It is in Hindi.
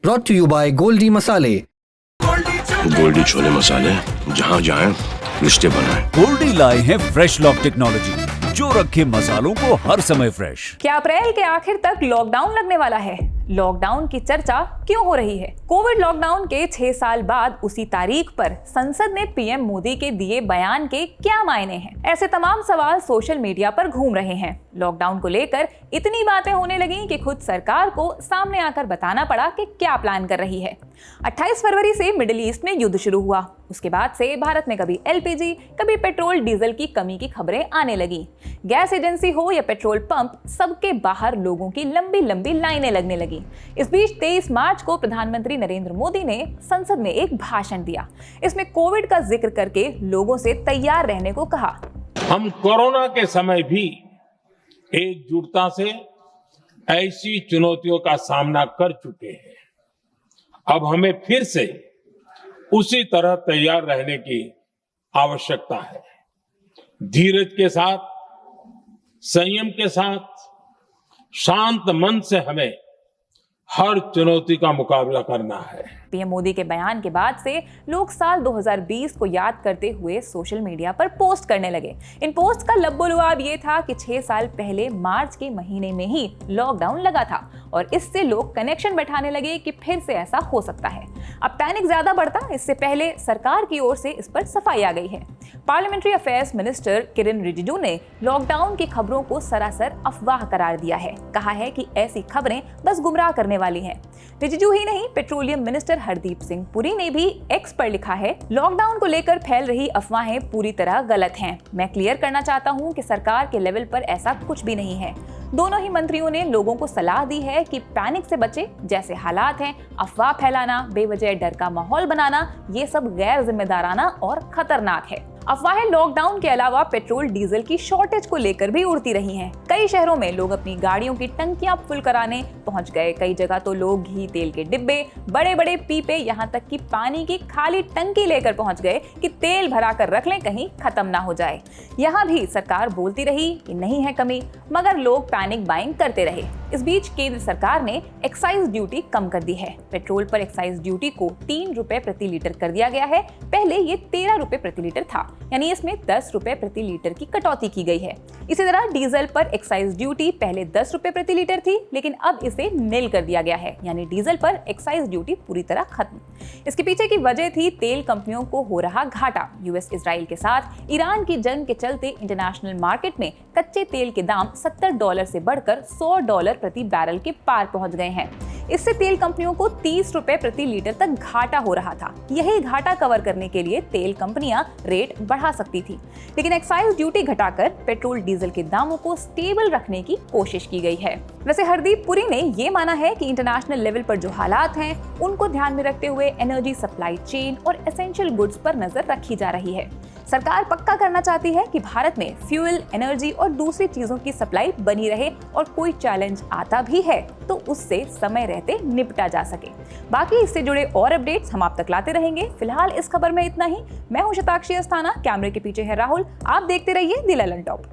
Brought to you by Goldi Masale. Goldy chole मसाले, जहाँ जाएं रिश्ते बनाएं। गोल्डी लाए हैं फ्रेश लॉक टेक्नोलॉजी, जो रखे मसालों को हर समय फ्रेश। क्या अप्रैल के आखिर तक लॉकडाउन लगने वाला है? लॉकडाउन की चर्चा क्यों हो रही है? कोविड लॉकडाउन के 6 साल बाद उसी तारीख पर संसद में पीएम मोदी के दिए बयान के क्या मायने हैं? ऐसे तमाम सवाल सोशल मीडिया पर घूम रहे हैं। लॉकडाउन को लेकर इतनी बातें होने लगी कि खुद सरकार को सामने आकर बताना पड़ा कि क्या प्लान कर रही है। 28 फरवरी से मिडिल ईस्ट में युद्ध शुरू हुआ। उसके बाद से भारत में कभी एलपीजी, कभी पेट्रोल डीजल की कमी की खबरें आने लगी। गैस एजेंसी हो या पेट्रोल पंप, सबके बाहर लोगों की लंबी लंबी लाइनें लगने लगी। इस बीच 23 मार्च को प्रधानमंत्री नरेंद्र मोदी ने संसद में एक भाषण दिया। इसमें कोविड का जिक्र करके लोगों से तैयार रहने को कहा। हम कोरोना के समय भी एकजुटता से ऐसी चुनौतियों का सामना कर चुके हैं। अब हमें फिर से उसी तरह तैयार रहने की आवश्यकता है। धीरज के साथ, संयम के साथ, शांत मन से हमें हर चुनौती का मुकाबला करना है। पीएम मोदी के बयान के बाद से लोग साल 2020 को याद करते हुए सोशल मीडिया पर पोस्ट करने लगे। इन पोस्ट का लब्बो-लुआब ये था कि 6 साल पहले मार्च के महीने में ही लॉकडाउन लगा था और इससे लोग कनेक्शन बैठाने लगे कि फिर से ऐसा हो सकता है। अब पैनिक ज्यादा बढ़ता, इससे पहले सरकार की ओर से इस पर सफाई आ गई है। Parliamentary affairs minister Kiren Rijiju ने लॉकडाउन की खबरों को सरासर अफवाह करार दिया है। कहा है कि ऐसी खबरें बस गुमराह करने वाली हैं। रिजिजू ही नहीं, पेट्रोलियम मिनिस्टर हरदीप सिंह पुरी ने भी एक्स पर लिखा है, लॉकडाउन को लेकर फैल रही अफवाहें पूरी तरह गलत हैं। मैं क्लियर करना चाहता हूं कि सरकार के लेवल पर ऐसा कुछ भी नहीं है। दोनों ही मंत्रियों ने लोगों को सलाह दी है कि पैनिक से बचे। जैसे हालात हैं, अफवाह फैलाना, बेवजह डर का माहौल बनाना, ये सब गैर जिम्मेदाराना और खतरनाक है। अफवाहें लॉकडाउन के अलावा पेट्रोल डीजल की शॉर्टेज को लेकर भी उड़ती रही हैं। कई शहरों में लोग अपनी गाड़ियों की टंकियां फुल कराने पहुंच गए। कई जगह तो लोग घी तेल के डिब्बे, बड़े बड़े पीपे, यहाँ तक कि पानी की खाली टंकी लेकर पहुंच गए कि तेल भरा कर रख लें, कहीं खत्म ना हो जाए। यहाँ भी सरकार बोलती रही कि नहीं है कमी, मगर लोग पैनिक बाइंग करते रहे। इस बीच केंद्र सरकार ने एक्साइज ड्यूटी कम कर दी है। पेट्रोल पर एक्साइज ड्यूटी को 3 रुपए प्रति लीटर कर दिया गया है। पहले ये 13 रुपए प्रति लीटर था, यानी इसमें 10 रुपए प्रति लीटर की कटौती की गई है। इसी तरह डीजल पर एक्साइज ड्यूटी पहले 10 रुपए प्रति लीटर थी, लेकिन अब इसे नील कर दिया गया है, यानी डीजल पर एक्साइज ड्यूटी पूरी तरह खत्म। इसके पीछे की वजह थी तेल कंपनियों को हो रहा घाटा। यूएस इजराइल के साथ ईरान की जंग के चलते इंटरनेशनल मार्केट में कच्चे तेल के दाम $70 से बढ़कर $100 प्रति बैरल के पार पहुंच गए हैं। इससे तेल कंपनियों को 30 रुपए प्रति लीटर तक घाटा हो रहा था। यही घाटा कवर करने के लिए तेल कंपनियां रेट बढ़ा सकती थी, लेकिन एक्साइज ड्यूटी घटाकर पेट्रोल डीजल के दामों को स्टेबल रखने की कोशिश की गई है। वैसे हरदीप पुरी ने ये माना है कि इंटरनेशनल लेवल पर जो हालात हैं, उनको ध्यान में रखते हुए एनर्जी सप्लाई चेन और एसेंशियल गुड्स पर नजर रखी जा रही है। सरकार पक्का करना चाहती है कि भारत में फ्यूल, एनर्जी और दूसरी चीजों की सप्लाई बनी रहे और कोई चैलेंज आता भी है तो उससे समय रहते निपटा जा सके। बाकी इससे जुड़े और अपडेट्स हम आप तक लाते रहेंगे। फिलहाल इस खबर में इतना ही। मैं हूं शताक्षी अस्थाना, कैमरे के पीछे है राहुल। आप देखते रहिए दी ललन टॉप।